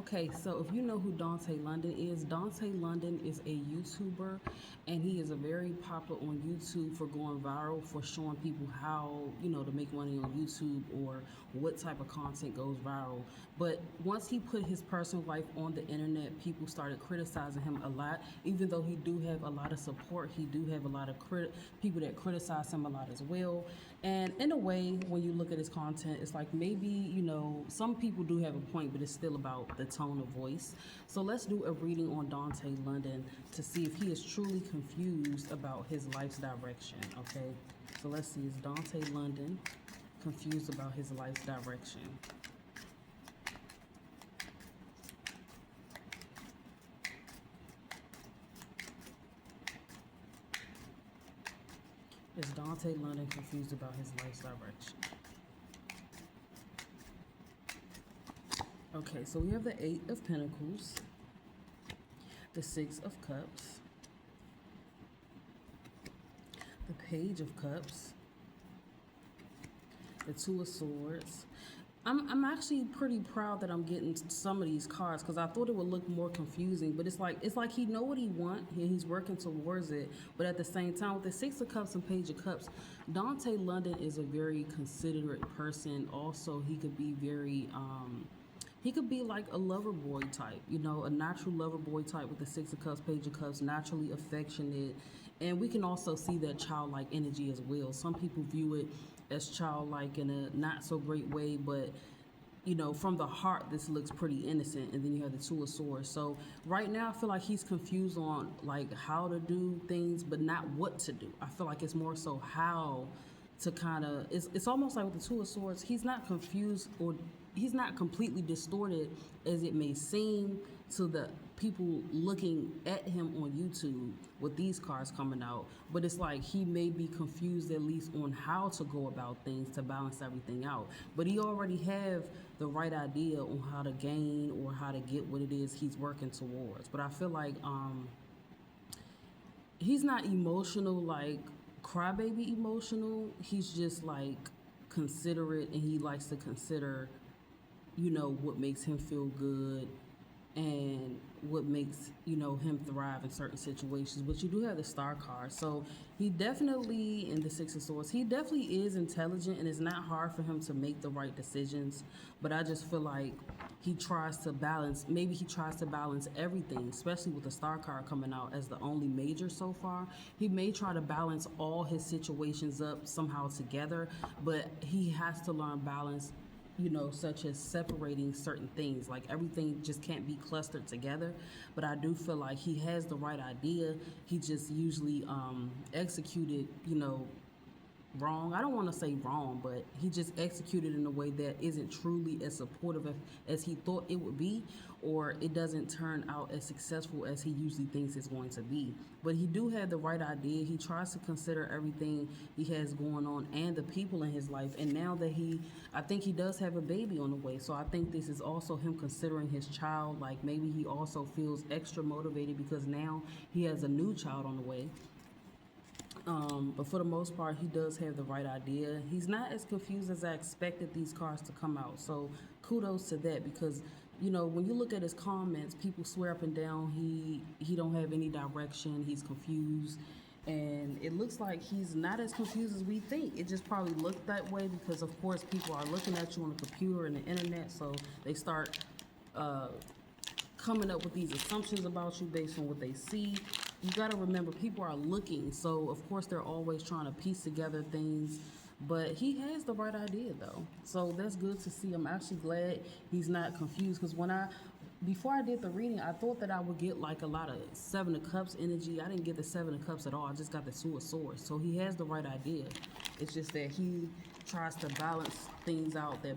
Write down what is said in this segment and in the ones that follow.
Okay, so if you know who Dontay London is, Dontay London is a YouTuber and he is a very popular on YouTube for going viral, for showing people how, to make money on YouTube or what type of content goes viral. But once he put his personal life on the internet, people started criticizing him a lot. Even though he do have a lot of support, he do have a lot of people that criticize him a lot as well. And in a way, when you look at his content, it's like maybe, some people do have a point, but it's still about the tone of voice. So let's do a reading on Dontay London to see if he is truly confused about his life's direction. Okay, so let's see, is Dontay London confused about his life's direction? Is Dontay London confused about his life's direction? Okay, so we have the Eight of Pentacles, the Six of Cups, the Page of Cups, the Two of Swords. I'm actually pretty proud that I'm getting some of these cards because I thought it would look more confusing, but it's like he know what he want and he's working towards it. But at the same time, with the Six of Cups and Page of Cups, Dontay London is a very considerate person. Also, he could be very he could be like a lover boy type, a natural lover boy type with the Six of Cups, Page of Cups, naturally affectionate. And we can also see that childlike energy as well. Some people view it as childlike in a not so great way, but from the heart, this looks pretty innocent. And then you have the Two of Swords. So right now, I feel like he's confused on like how to do things, but not what to do. I feel like it's more so how to kind of, it's almost like with the Two of Swords, he's not confused or he's not completely distorted as it may seem to the people looking at him on YouTube with these cards coming out. But it's like he may be confused at least on how to go about things to balance everything out. But he already have the right idea on how to gain or how to get what it is he's working towards. But I feel like he's not emotional, like crybaby emotional. He's just like considerate, and he likes to consider what makes him feel good and what makes him thrive in certain situations. But you do have the Star card, so he definitely, in the Six of Swords, he definitely is intelligent, and it's not hard for him to make the right decisions. But I just feel like he tries to balance, maybe he tries to balance everything, especially with the Star card coming out as the only major so far. He may try to balance all his situations up somehow together, but he has to learn balance, such as separating certain things. Like everything just can't be clustered together. But I do feel like he has the right idea. He just usually executed, wrong. I don't want to say wrong, but he just executed in a way that isn't truly as supportive as he thought it would be, or it doesn't turn out as successful as he usually thinks it's going to be. But he do have the right idea. He tries to consider everything he has going on and the people in his life. And now that I think he does have a baby on the way. So I think this is also him considering his child. Like maybe he also feels extra motivated because now he has a new child on the way. But for the most part, he does have the right idea. He's not as confused as I expected these cards to come out. So kudos to that, because when you look at his comments, people swear up and down he don't have any direction. He's confused, and it looks like he's not as confused as we think. It just probably looked that way because, of course, people are looking at you on the computer and the internet, so they start coming up with these assumptions about you based on what they see. You got to remember, people are looking, so of course they're always trying to piece together things. But he has the right idea, though, so that's good to see. I'm actually glad he's not confused, because before I did the reading, I thought that I would get like a lot of Seven of Cups energy. I didn't get the Seven of Cups at all. I just got the Two of Swords. So he has the right idea. It's just that he tries to balance things out that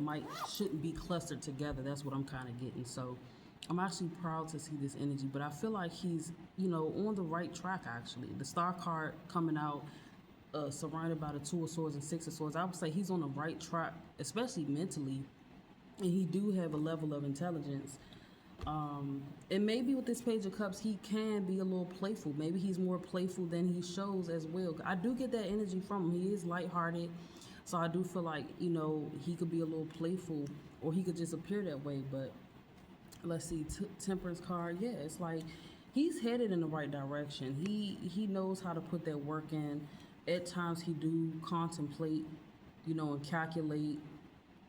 shouldn't be clustered together. That's what I'm kind of getting. So I'm actually proud to see this energy, but I feel like he's, on the right track, actually. The Star card coming out, surrounded by the Two of Swords and Six of Swords, I would say he's on the right track, especially mentally, and he do have a level of intelligence. And maybe with this Page of Cups, he can be a little playful. Maybe he's more playful than he shows as well. I do get that energy from him. He is lighthearted. So I do feel like, he could be a little playful, or he could just appear that way. But Let's see, temperance card. Yeah, it's like he's headed in the right direction. He knows how to put that work in. At times he do contemplate, and calculate.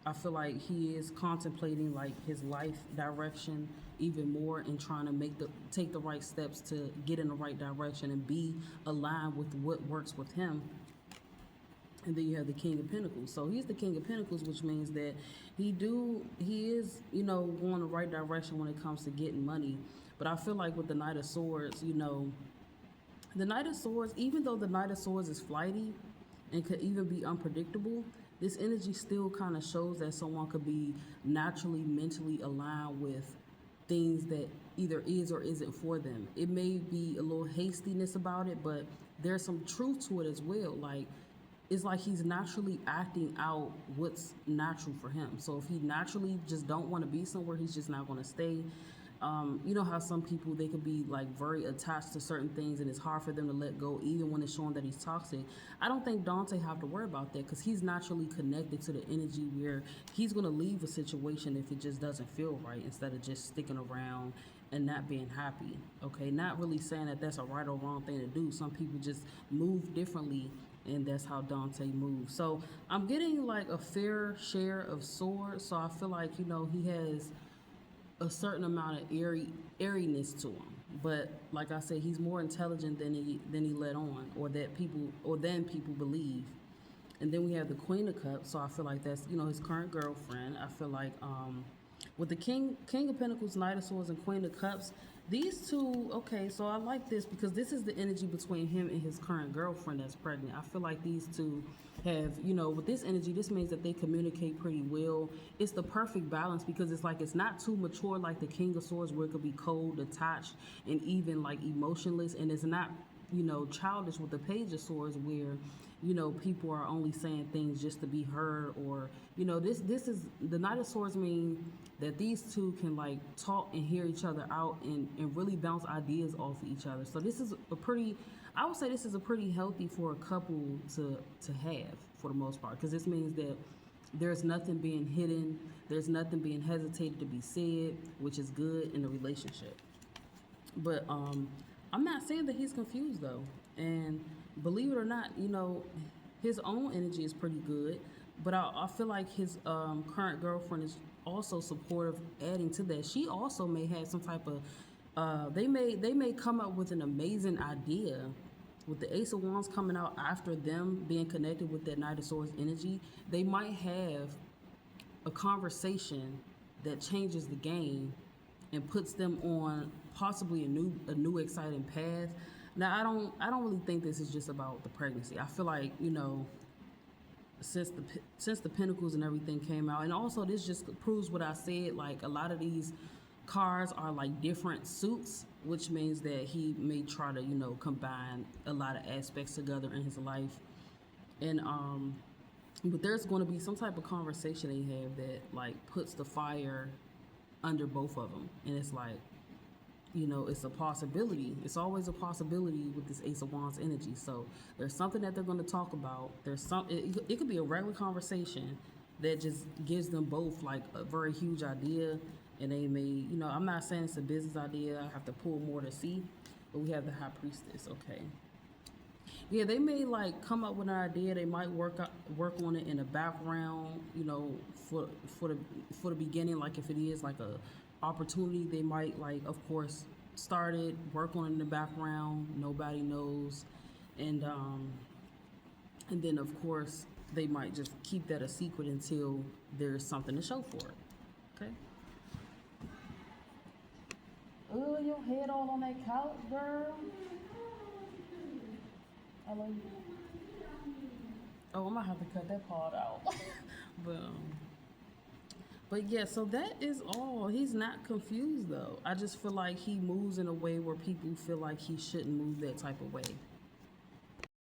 I feel like he is contemplating like his life direction even more and trying to take the right steps to get in the right direction and be aligned with what works with him. And then you have the King of Pentacles. So he's the King of Pentacles, which means that he is, going the right direction when it comes to getting money. But I feel like with the Knight of Swords, the Knight of Swords, even though the Knight of Swords is flighty and could even be unpredictable, this energy still kind of shows that someone could be naturally, mentally aligned with things that either is or isn't for them. It may be a little hastiness about it, but there's some truth to it as well. Like, it's like he's naturally acting out what's natural for him. So if he naturally just don't want to be somewhere, he's just not going to stay. You know how some people, they could be like very attached to certain things and it's hard for them to let go even when it's showing that he's toxic. I don't think Dontay have to worry about that because he's naturally connected to the energy where he's going to leave a situation if it just doesn't feel right instead of just sticking around and not being happy. Okay, not really saying that that's a right or wrong thing to do. Some people just move differently, and that's how Dontay moves. So I'm getting like a fair share of swords. So I feel like, he has a certain amount of airiness to him. But like I said, he's more intelligent than he let on, or than people believe. And then we have the Queen of Cups. So I feel like that's, his current girlfriend. I feel like with the King of Pentacles, Knight of Swords, and Queen of Cups, these two, okay, so I like this because this is the energy between him and his current girlfriend that's pregnant. I feel like these two have, with this energy, this means that they communicate pretty well. It's the perfect balance because it's like it's not too mature like the King of Swords where it could be cold, attached, and even like emotionless. And it's not, childish with the Page of Swords where, people are only saying things just to be heard, or, this is the Knight of Swords mean that these two can like talk and hear each other out and really bounce ideas off of each other. So this is I would say this is a pretty healthy for a couple to have for the most part, because this means that there's nothing being hidden, there's nothing being hesitated to be said, which is good in a relationship. But I'm not saying that he's confused though, and believe it or not, his own energy is pretty good. But I feel like his current girlfriend is also supportive, adding to that. She also may have some type of they may come up with an amazing idea with the Ace of Wands coming out after them being connected with that Knight of Swords energy. They might have a conversation that changes the game and puts them on possibly a new exciting path. Now I don't really think this is just about the pregnancy. I feel like, since the Pentacles and everything came out, and also this just proves what I said, like a lot of these cards are like different suits, which means that he may try to, combine a lot of aspects together in his life. And but there's going to be some type of conversation they have that like puts the fire under both of them, and it's like, it's a possibility. It's always a possibility with this Ace of Wands energy. So there's something that they're going to talk about. It could be a regular conversation that just gives them both like a very huge idea, and they may, I'm not saying it's a business idea. I have to pull more to see, but we have the High Priestess. Okay. Yeah, they may like come up with an idea. They might work on it in the background, for the beginning. Like if it is like a opportunity, they might like, of course, start it, work on it in the background. Nobody knows, and then of course they might just keep that a secret until there's something to show for it. Okay. Oh, your head all on that couch, girl. I love you. Oh, I might have to cut that part out. But yeah, so that is all. He's not confused though. I just feel like he moves in a way where people feel like he shouldn't move that type of way.